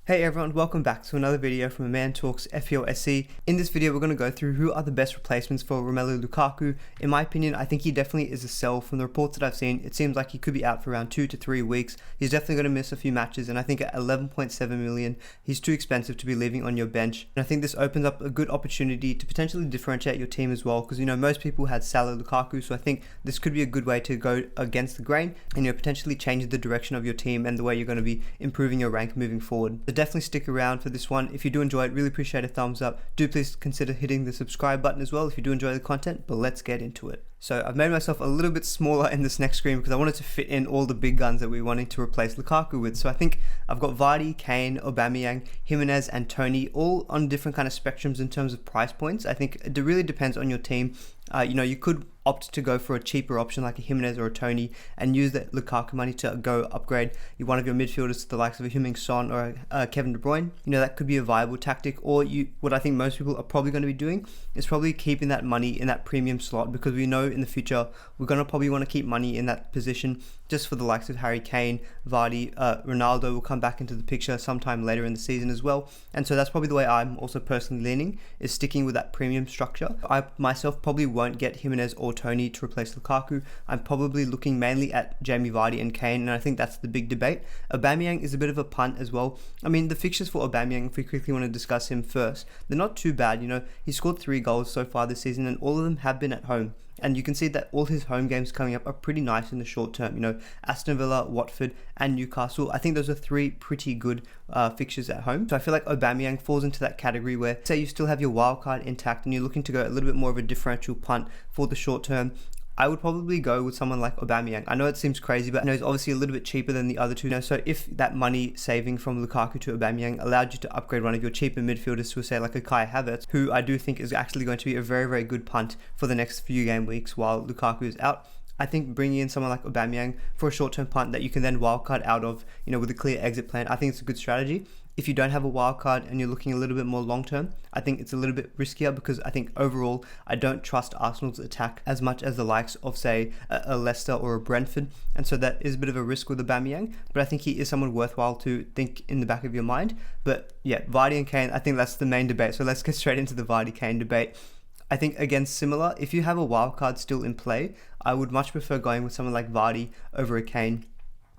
Hey everyone, welcome back to another video from A Man Talks FPL SC. In this video, we're going to go through who are the best replacements for Romelu Lukaku. In my opinion, I think he definitely is a sell. From the reports that I've seen, it seems like he could be out for around 2 to 3 weeks. He's definitely going to miss a few matches, and I think at 11.7 million, he's too expensive to be leaving on your bench. And I think this opens up a good opportunity to potentially differentiate your team as well, because most people had Salah Lukaku, so I think this could be a good way to go against the grain and potentially change the direction of your team and the way you're going to be improving your rank moving forward. So definitely stick around for this one. If you do enjoy it, really appreciate a thumbs up. Do please consider hitting the subscribe button as well if you do enjoy the content, but let's get into it. So I've made myself a little bit smaller in this next screen because I wanted to fit in all the big guns that we're wanting to replace Lukaku with. So I think I've got Vardy, Kane, Aubameyang, Jimenez and Tony all on different kind of spectrums in terms of price points. I think it really depends on your team. You could opt to go for a cheaper option like a Jimenez or a Tony and use that Lukaku money to go upgrade one of your midfielders to the likes of a Heung-min Son or Kevin De Bruyne. That could be a viable tactic. Or what I think most people are probably going to be doing is probably keeping that money in that premium slot, because we know in the future we're going to probably want to keep money in that position just for the likes of Harry Kane, Vardy, Ronaldo will come back into the picture sometime later in the season as well. And so that's probably the way I'm also personally leaning, is sticking with that premium structure. I myself probably won't get Jimenez or Tony to replace Lukaku. I'm probably looking mainly at Jamie Vardy and Kane, and I think that's the big debate. Aubameyang is a bit of a punt as well. I mean, the fixtures for Aubameyang, if we quickly want to discuss him first, they're not too bad. He scored 3 goals so far this season, and all of them have been at home. And you can see that all his home games coming up are pretty nice in the short term. Aston Villa, Watford, and Newcastle. I think those are 3 pretty good fixtures at home. So I feel like Aubameyang falls into that category where, say, you still have your wild card intact and you're looking to go a little bit more of a differential punt for the short term. I would probably go with someone like Aubameyang. I know it seems crazy, but he's obviously a little bit cheaper than the other two. So if that money saving from Lukaku to Aubameyang allowed you to upgrade one of your cheaper midfielders to, say, like a Kai Havertz, who I do think is actually going to be a very, very good punt for the next few game weeks while Lukaku is out, I think bringing in someone like Aubameyang for a short-term punt that you can then wildcard out of, with a clear exit plan, I think it's a good strategy. If you don't have a wildcard and you're looking a little bit more long-term, I think it's a little bit riskier, because I think overall, I don't trust Arsenal's attack as much as the likes of, say, a Leicester or a Brentford. And so that is a bit of a risk with Aubameyang, but I think he is someone worthwhile to think in the back of your mind. But yeah, Vardy and Kane, I think that's the main debate. So let's get straight into the Vardy-Kane debate. I think, again, similar, if you have a wildcard still in play, I would much prefer going with someone like Vardy over a Kane.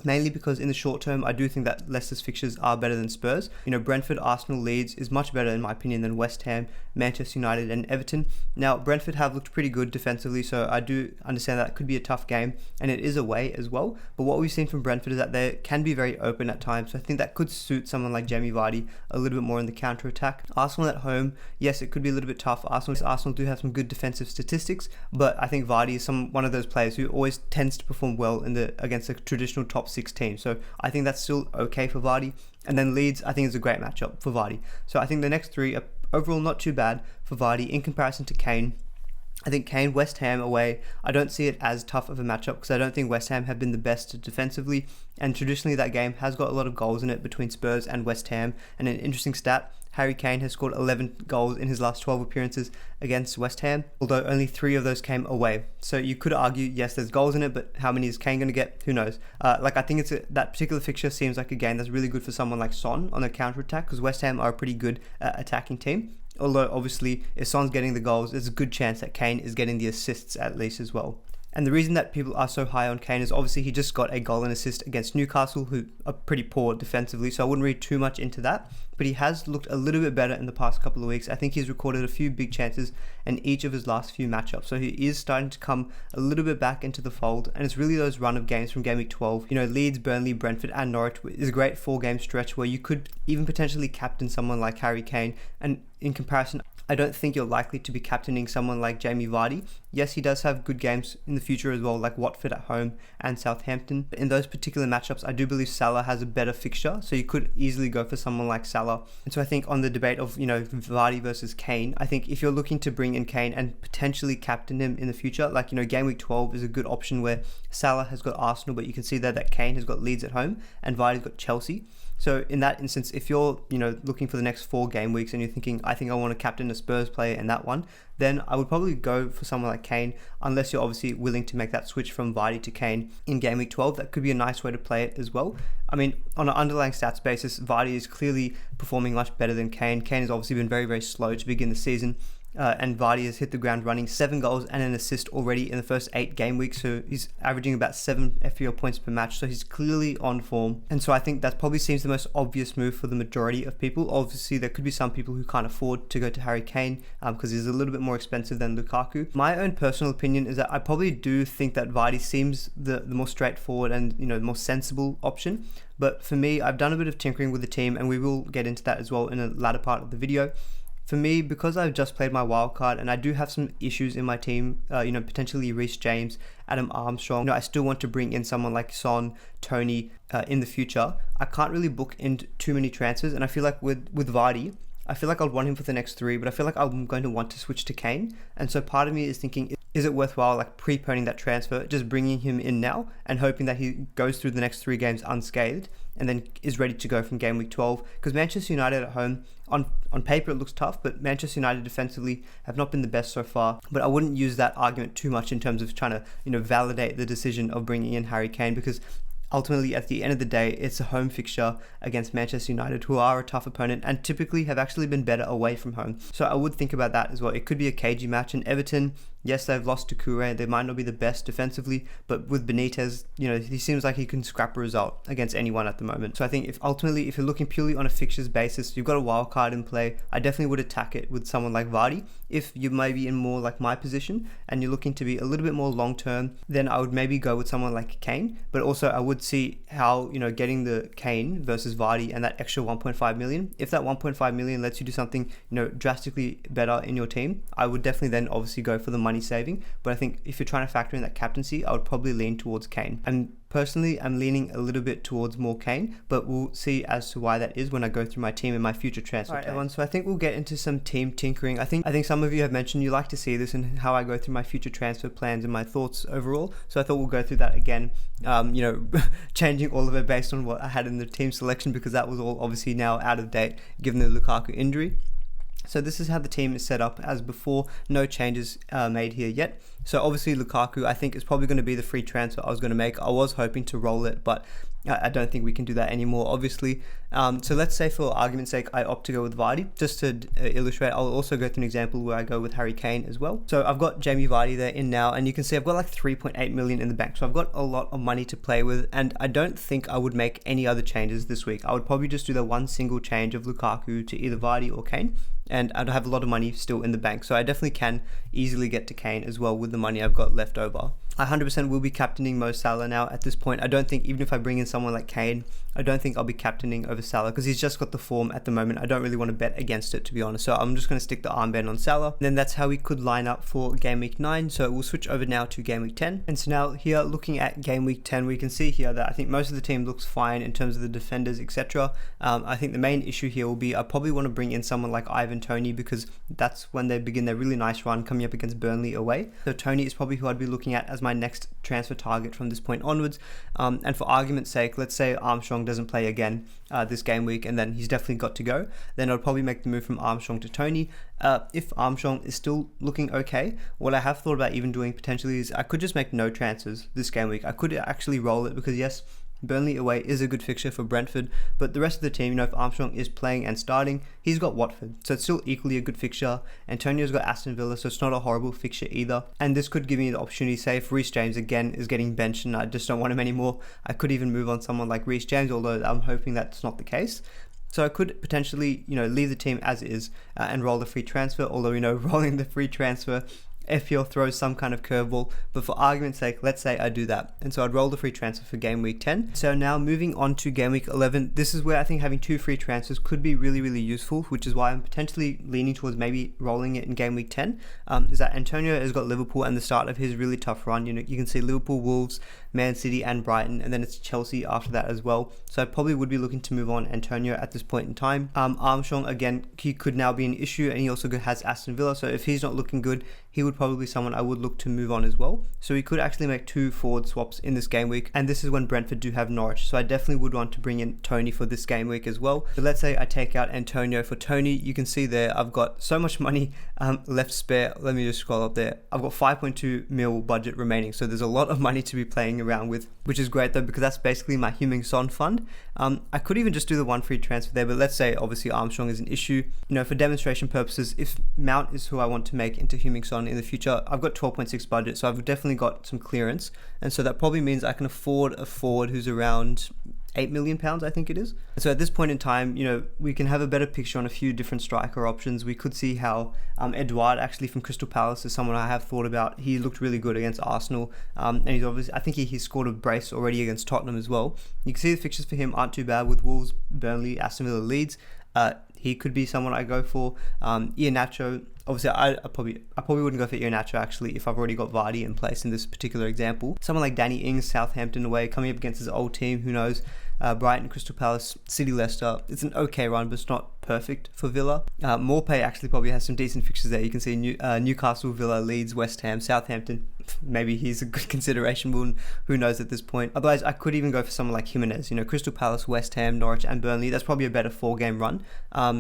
Mainly because in the short term, I do think that Leicester's fixtures are better than Spurs. Brentford, Arsenal, Leeds is much better in my opinion than West Ham, Manchester United and Everton. Now, Brentford have looked pretty good defensively, so I do understand that it could be a tough game, and it is away as well. But what we've seen from Brentford is that they can be very open at times, so I think that could suit someone like Jamie Vardy a little bit more in the counter-attack. Arsenal at home, yes, it could be a little bit tough. Arsenal do have some good defensive statistics, but I think Vardy is one of those players who always tends to perform well against a traditional top 6 team. So I think that's still okay for Vardy. And then Leeds, I think, is a great matchup for Vardy. So I think the next 3 are overall not too bad for Vardy in comparison to Kane. I think Kane, West Ham away, I don't see it as tough of a matchup, because I don't think West Ham have been the best defensively, and traditionally that game has got a lot of goals in it between Spurs and West Ham. And an interesting stat, Harry Kane has scored 11 goals in his last 12 appearances against West Ham, although only 3 of those came away. So you could argue, yes, there's goals in it, but how many is Kane going to get? Who knows? I think that particular fixture seems like a game that's really good for someone like Son on a counter-attack, because West Ham are a pretty good attacking team. Although obviously if Son's getting the goals, there's a good chance that Kane is getting the assists at least as well. And the reason that people are so high on Kane is obviously he just got a goal and assist against Newcastle, who are pretty poor defensively, so I wouldn't read too much into that. But he has looked a little bit better in the past couple of weeks. I think he's recorded a few big chances in each of his last few matchups, so he is starting to come a little bit back into the fold. And it's really those run of games from Gameweek 12, Leeds, Burnley, Brentford and Norwich is a great 4-game stretch where you could even potentially captain someone like Harry Kane. And in comparison, I don't think you're likely to be captaining someone like Jamie Vardy. Yes, he does have good games in the future as well, like Watford at home and Southampton. But in those particular matchups, I do believe Salah has a better fixture, so you could easily go for someone like Salah. And so I think on the debate of, Vardy versus Kane, I think if you're looking to bring in Kane and potentially captain him in the future, like, Game Week 12 is a good option where Salah has got Arsenal, but you can see there that Kane has got Leeds at home and Vardy's got Chelsea. So in that instance, if you're looking for the next 4 game weeks and you're thinking, I think I want to captain a Spurs player in that one, then I would probably go for someone like Kane, unless you're obviously willing to make that switch from Vardy to Kane in game week 12. That could be a nice way to play it as well. I mean, on an underlying stats basis, Vardy is clearly performing much better than Kane. Kane has obviously been very, very slow to begin the season. And Vardy has hit the ground running, 7 goals and an assist already in the first 8 game weeks. So he's averaging about 7 FPL points per match. So he's clearly on form. And so I think that probably seems the most obvious move for the majority of people. Obviously, there could be some people who can't afford to go to Harry Kane because he's a little bit more expensive than Lukaku. My own personal opinion is that I probably do think that Vardy seems the more straightforward and, you know, more sensible option. But for me, I've done a bit of tinkering with the team, and we will get into that as well in a latter part of the video. For me, because I've just played my wildcard and I do have some issues in my team, potentially Reece James, Adam Armstrong, I still want to bring in someone like Son, Tony in the future. I can't really book in too many transfers, and I feel like with Vardy, I feel like I'll want him for the next 3, but I feel like I'm going to want to switch to Kane. And so part of me is thinking, is it worthwhile like preponing that transfer, just bringing him in now and hoping that he goes through the next 3 games unscathed and then is ready to go from game week 12? Because Manchester United at home, on paper it looks tough, but Manchester United defensively have not been the best so far. But I wouldn't use that argument too much in terms of trying to validate the decision of bringing in Harry Kane, because ultimately, at the end of the day, it's a home fixture against Manchester United, who are a tough opponent and typically have actually been better away from home. So I would think about that as well. It could be a cagey match. And Everton, yes, they've lost to Koure. They might not be the best defensively, but with Benitez, he seems like he can scrap a result against anyone at the moment. So I think if you're looking purely on a fixtures basis, you've got a wild card in play, I definitely would attack it with someone like Vardy. If you may be in more like my position and you're looking to be a little bit more long term, then I would maybe go with someone like Kane. But also I would see how, getting the Kane versus Vardy and that extra 1.5 million, if that 1.5 million lets you do something, drastically better in your team, I would definitely then obviously go for the money saving. But I think if you're trying to factor in that captaincy, I would probably lean towards Kane. And personally, I'm leaning a little bit towards more Kane, but we'll see as to why that is when I go through my team and my future transfer. Alright, everyone, so I think we'll get into some team tinkering. I think some of you have mentioned you like to see this and how I go through my future transfer plans and my thoughts overall. So I thought we'll go through that again, changing all of it based on what I had in the team selection, because that was all obviously now out of date given the Lukaku injury. So this is how the team is set up as before, no changes made here yet. So obviously Lukaku, I think, is probably going to be the free transfer I was going to make. I was hoping to roll it, but I don't think we can do that anymore, obviously. So let's say for argument's sake, I opt to go with Vardy. Just to illustrate, I'll also go through an example where I go with Harry Kane as well. So I've got Jamie Vardy there in now, and you can see I've got like 3.8 million in the bank. So I've got a lot of money to play with, and I don't think I would make any other changes this week. I would probably just do the one single change of Lukaku to either Vardy or Kane, and I'd have a lot of money still in the bank. So I definitely can easily get to Kane as well with the money I've got left over. I 100% will be captaining Mo Salah now at this point. I don't think, even if I bring in someone like Kane, I don't think I'll be captaining over Salah because he's just got the form at the moment. I don't really want to bet against it, to be honest. So I'm just going to stick the armband on Salah. And then that's how we could line up for game week 9. So we'll switch over now to game week 10. And so now here, looking at game week 10, we can see here that I think most of the team looks fine in terms of the defenders, etc. I think the main issue here will be I probably want to bring in someone like Ivan Toney, because that's when they begin their really nice run coming up against Burnley away. So Toney is probably who I'd be looking at as my next transfer target from this point onwards. And for argument's sake, let's say Armstrong doesn't play again this game week, and then he's definitely got to go, then I'll probably make the move from Armstrong to Toney. If Armstrong is still looking okay, what I have thought about even doing potentially is I could just make no transfers this game week. I could actually roll it because yes, Burnley away is a good fixture for Brentford, but the rest of the team, if Armstrong is playing and starting, he's got Watford, so it's still equally a good fixture. Antonio's got Aston Villa, so it's not a horrible fixture either. And this could give me the opportunity, say if Reece James again is getting benched and I just don't want him anymore, I could even move on someone like Reece James, although I'm hoping that's not the case. So I could potentially, leave the team as is and roll the free transfer, although, rolling the free transfer, FPL throws some kind of curveball, but for argument's sake, let's say I do that. And so I'd roll the free transfer for game week 10. So now moving on to game week 11, this is where I think having 2 free transfers could be really, really useful, which is why I'm potentially leaning towards maybe rolling it in game week 10. Is that Antonio has got Liverpool and the start of his really tough run. You can see Liverpool, Wolves, Man City and Brighton, and then it's Chelsea after that as well. So I probably would be looking to move on Antonio at this point in time. Armstrong, again, he could now be an issue, and he also has Aston Villa, so if he's not looking good, he would probably someone I would look to move on as well. So we could actually make 2 forward swaps in this game week, and this is when Brentford do have Norwich. So I definitely would want to bring in Tony for this game week as well. So let's say I take out Antonio for Tony. You can see there I've got so much money left spare. Let me just scroll up there. I've got 5.2 mil budget remaining, so there's a lot of money to be playing around with, which is great though, because that's basically my Heung-min Son fund. I could even just do the 1 free transfer there, but let's say obviously Armstrong is an issue. You know, for demonstration purposes, if Mount is who I want to make into Heung-min Son in the future, I've got 12.6 budget, so I've definitely got some clearance, and so that probably means I can afford a forward who's around £8 million, I think it is. So at this point in time, you know, we can have a better picture on a few different striker options. We could see how Edouard, actually from Crystal Palace, is someone I have thought about. He looked really good against Arsenal, and he's obviously, I think he scored a brace already against Tottenham as well. You can see the fixtures for him aren't too bad with Wolves, Burnley, Aston Villa, Leeds. He could be someone I go for. Iheanacho, obviously I probably wouldn't go for Iheanacho actually if I've already got Vardy in place in this particular example. Someone like Danny Ings, Southampton away, coming up against his old team, who knows. Brighton, Crystal Palace, City, Leicester. It's an okay run, but it's not perfect for Villa. Morpay actually probably has some decent fixtures there. You can see Newcastle, Villa, Leeds, West Ham, Southampton. Maybe he's a good consideration, but who knows at this point. Otherwise, I could even go for someone like Jimenez. You know, Crystal Palace, West Ham, Norwich, and Burnley. That's probably a better 4-game run.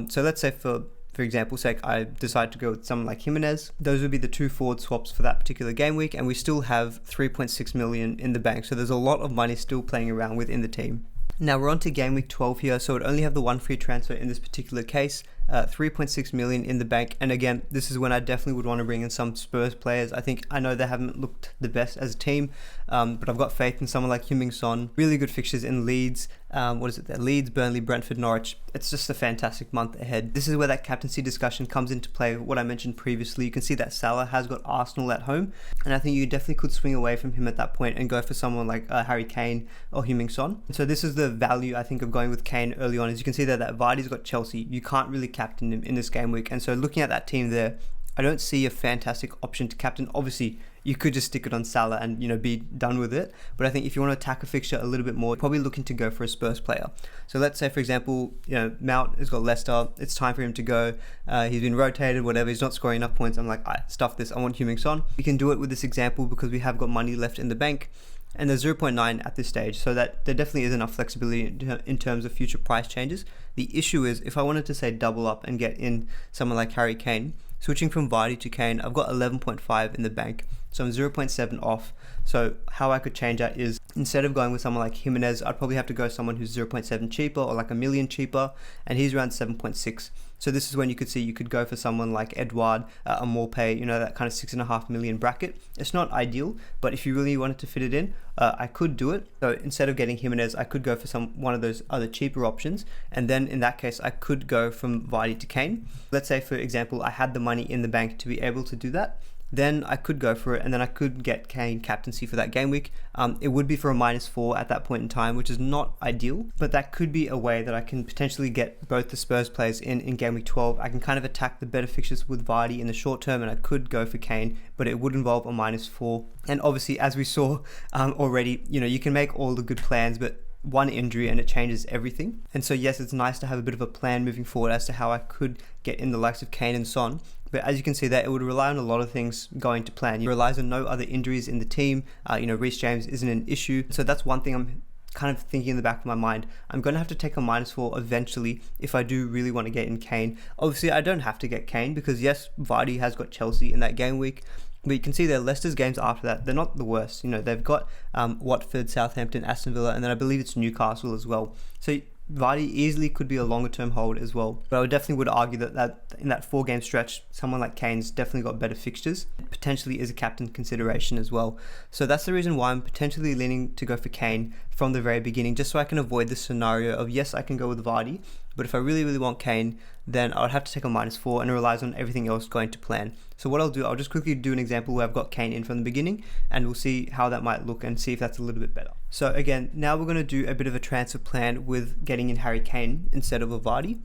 So let's say for example's sake, I decide to go with someone like Jimenez. Those would be the 2 forward swaps for that particular game week, and we still have 3.6 million in the bank. So there's a lot of money still playing around within the team. Now we're on to game week 12 here, so it only have the 1 free transfer in this particular case. 3.6 million in the bank, and again, this is when I definitely would want to bring in some Spurs players. I know they haven't looked the best as a team, but I've got faith in someone like Heung-min Son. Really good fixtures in Leeds. Leeds, Burnley, Brentford, Norwich. It's just a fantastic month ahead. This is where that captaincy discussion comes into play. What I mentioned previously, you can see that Salah has got Arsenal at home, and I think you definitely could swing away from him at that point and go for someone like Harry Kane or Heung-min Son. So this is the value I think of going with Kane early on. As you can see there, that Vardy's got Chelsea. You can't really captain him in this game week, and so looking at that team there, I don't see a fantastic option to captain. Obviously, you could just stick it on Salah and, you know, be done with it. But I think if you want to attack a fixture a little bit more, you're probably looking to go for a Spurs player. So let's say, for example, you know, Mount has got Leicester. It's time for him to go. He's been rotated, whatever. He's not scoring enough points. I'm like, stuff this. I want Heung-min Son. We can do it with this example because we have got money left in the bank. And there's 0.9 at this stage, so that there definitely is enough flexibility in terms of future price changes. The issue is, if I wanted to say double up and get in someone like Harry Kane, switching from Vardy to Kane, I've got 11.5 in the bank, so I'm 0.7 off. So how I could change that is, instead of going with someone like Jimenez, I'd probably have to go someone who's 0.7 cheaper, or like $1 million cheaper, and he's around 7.6. So this is when you could see you could go for someone like Edouard, a Morpay, you know, that kind of 6.5 million bracket. It's not ideal, but if you really wanted to fit it in, I could do it. So instead of getting Jimenez, I could go for one of those other cheaper options, and then in that case, I could go from Vardy to Kane. Let's say, for example, I had the money in the bank to be able to do that. Then I could go for it, and then I could get Kane captaincy for that game week. It would be for a -4 at that point in time, which is not ideal, but that could be a way that I can potentially get both the Spurs players in game week 12. I can kind of attack the better fixtures with Vardy in the short term, and I could go for Kane, but it would involve a -4. And obviously, as we saw already, you know, you can make all the good plans, but one injury and it changes everything. And so yes, it's nice to have a bit of a plan moving forward as to how I could get in the likes of Kane and Son. But as you can see there, it would rely on a lot of things going to plan. It relies on no other injuries in the team. Reece James isn't an issue. So that's one thing I'm kind of thinking in the back of my mind. I'm going to have to take a -4 eventually if I do really want to get in Kane. Obviously, I don't have to get Kane because yes, Vardy has got Chelsea in that game week. But you can see there, Leicester's games after that, they're not the worst. You know, they've got Watford, Southampton, Aston Villa, and then I believe it's Newcastle as well. So Vardy easily could be a longer term hold as well. But I definitely would argue that in that 4-game stretch, someone like Kane's definitely got better fixtures. Potentially is a captain consideration as well. So that's the reason why I'm potentially leaning to go for Kane from the very beginning, just so I can avoid this scenario of, yes, I can go with Vardy, but if I really, really want Kane, then I would have to take a -4, and it relies on everything else going to plan. So what I'll do, I'll just quickly do an example where I've got Kane in from the beginning, and we'll see how that might look and see if that's a little bit better. So again, now we're going to do a bit of a transfer plan with getting in Harry Kane instead of a Vardy.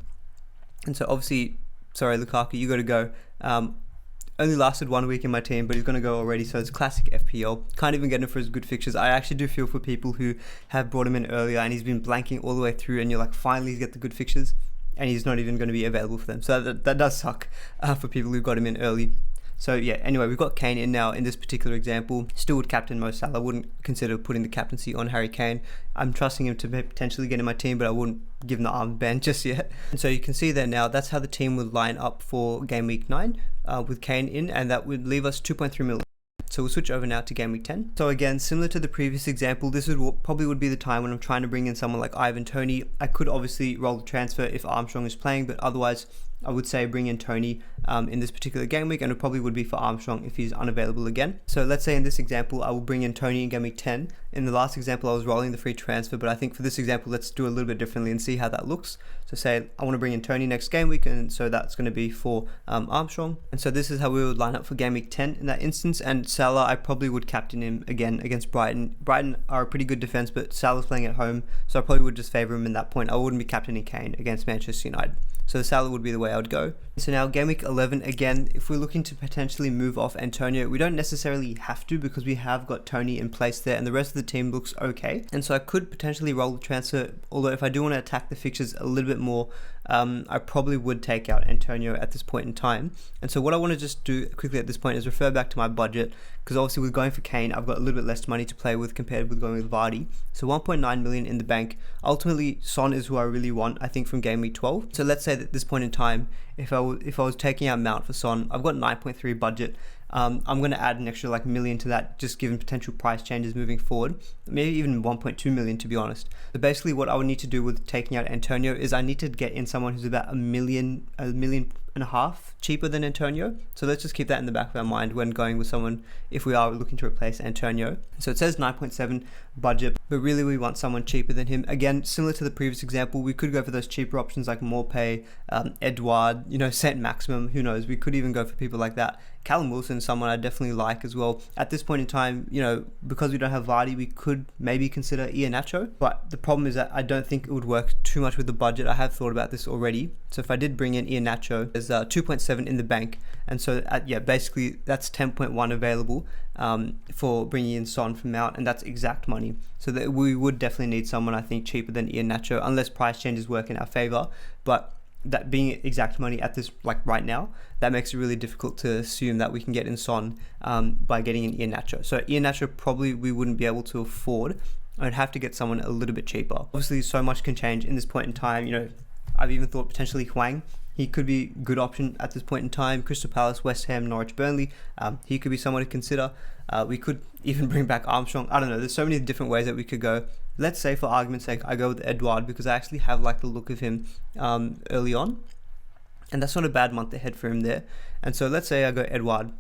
And so obviously, sorry Lukaku, you got to go. Only lasted 1 week in my team, but he's going to go already, so it's classic FPL. Can't even get him for his good fixtures. I actually do feel for people who have brought him in earlier and he's been blanking all the way through, and you're like, finally get the good fixtures, and he's not even going to be available for them. So that does suck for people who got him in early. So yeah, anyway, we've got Kane in now in this particular example. Still would captain Mo Salah. Wouldn't consider putting the captaincy on Harry Kane. I'm trusting him to potentially get in my team, but I wouldn't give him the armband just yet. And so you can see there now, that's how the team would line up for game week 9 with Kane in, and that would leave us 2.3 million. So we'll switch over now to game week 10. So again, similar to the previous example, this would probably would be the time when I'm trying to bring in someone like Ivan Toney. I could obviously roll the transfer if Armstrong is playing, but otherwise I would say bring in Toney in this particular game week, and it probably would be for Armstrong if he's unavailable again. So let's say in this example, I will bring in Toney in game week 10. In the last example, I was rolling the free transfer, but I think for this example, let's do a little bit differently and see how that looks. So say I want to bring in Toney next game week, and so that's going to be for Armstrong. And so this is how we would line up for game week 10 in that instance. And Salah, I probably would captain him again against Brighton. Brighton are a pretty good defense, but Salah's playing at home, so I probably would just favour him in that point. I wouldn't be captaining Kane against Manchester United. So Salah would be the way I would go. So now game week 11, again, if we're looking to potentially move off Antonio, we don't necessarily have to because we have got Toney in place there and the rest of the team looks okay. And so I could potentially roll the transfer, although if I do want to attack the fixtures a little bit more, I probably would take out Antonio at this point in time. And so what I want to just do quickly at this point is refer back to my budget, because obviously with going for Kane, I've got a little bit less money to play with compared with going with Vardy. So 1.9 million in the bank. Ultimately, Son is who I really want, I think, from game week 12. So let's say that at this point in time, if I was taking out Mount for Son, I've got 9.3 budget. I'm going to add an extra like million to that, just given potential price changes moving forward. Maybe even 1.2 million, to be honest. But basically what I would need to do with taking out Antonio is I need to get in someone who's about a million and a half cheaper than Antonio. So let's just keep that in the back of our mind when going with someone if we are looking to replace Antonio. So it says 9.7 budget, but really we want someone cheaper than him. Again, similar to the previous example, we could go for those cheaper options like Morpay, Edouard, Saint Maximum, who knows, we could even go for people like that. Callum Wilson, someone I definitely like as well. At this point in time, because we don't have Vardy, we could maybe consider Iheanacho, but the problem is that I don't think it would work too much with the budget. I have thought about this already. So if I did bring in Iheanacho, there's 2.7 in the bank, and so basically that's 10.1 available for bringing in Son from Mount, and that's exact money. So that we would definitely need someone, I think, cheaper than Iheanacho, unless price changes work in our favor. But that being exact money at this, like right now, that makes it really difficult to assume that we can get in Son by getting in Iheanacho. So Iheanacho probably we wouldn't be able to afford. I'd have to get someone a little bit cheaper. Obviously, so much can change in this point in time. I've even thought potentially Hwang. He could be a good option at this point in time. Crystal Palace, West Ham, Norwich, Burnley. He could be someone to consider. We could even bring back Armstrong. I don't know. There's so many different ways that we could go. Let's say, for argument's sake, I go with Edouard because I actually have liked the look of him early on. And that's not a bad month ahead for him there. And so let's say I go Edouard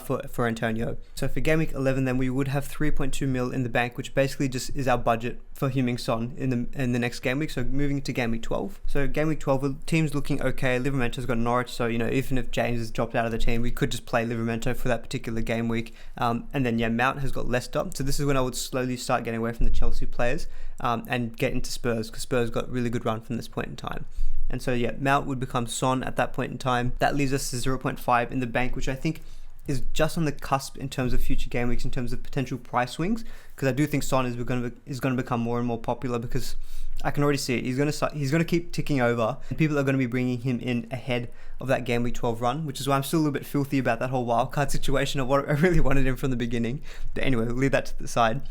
for Antonio. So for game week 11, then we would have 3.2 mil in the bank, which basically just is our budget for Heung-min Son in the next game week. So moving to game week 12. So game week 12, the team's looking okay. Livermento's got Norwich, so even if James has dropped out of the team, we could just play Livermento for that particular game week. And then Mount has got Leicester. So this is when I would slowly start getting away from the Chelsea players and get into Spurs, because Spurs got a really good run from this point in time. And so Mount would become Son at that point in time. That leaves us to 0.5 in the bank, which I think is just on the cusp in terms of future game weeks, in terms of potential price swings, because I do think Son is going to become more and more popular, because I can already see it. He's going to keep ticking over, and people are going to be bringing him in ahead of that game week 12 run, which is why I'm still a little bit filthy about that whole wildcard situation of what I really wanted him from the beginning. But anyway, we'll leave that to the side.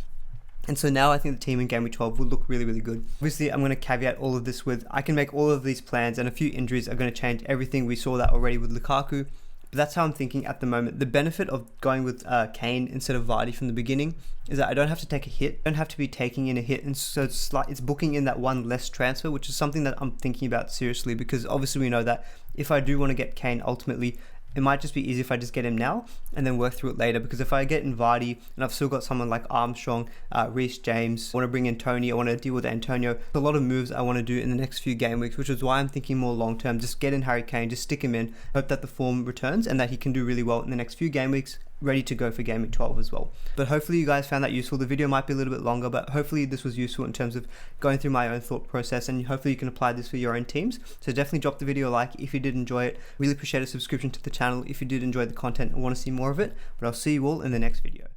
And so now I think the team in game week 12 will look really, really good. Obviously, I'm going to caveat all of this with I can make all of these plans, and a few injuries are going to change everything. We saw that already with Lukaku. But that's how I'm thinking at the moment. The benefit of going with Kane instead of Vardy from the beginning is that I don't have to take a hit. I don't have to be taking in a hit, and so it's booking in that one less transfer, which is something that I'm thinking about seriously, because obviously we know that if I do want to get Kane, ultimately it might just be easy if I just get him now and then work through it later, because if I get in Vardy and I've still got someone like Armstrong, Reece James, I want to bring in Toney, I want to deal with Antonio. There's a lot of moves I want to do in the next few game weeks, which is why I'm thinking more long term. Just get in Harry Kane, just stick him in, hope that the form returns and that he can do really well in the next few game weeks, ready to go for game week 12 as well. But hopefully you guys found that useful. The video might be a little bit longer, but hopefully this was useful in terms of going through my own thought process, and hopefully you can apply this for your own teams. So definitely drop the video a like if you did enjoy it. Really appreciate a subscription to the channel if you did enjoy the content and want to see more of it. But I'll see you all in the next video.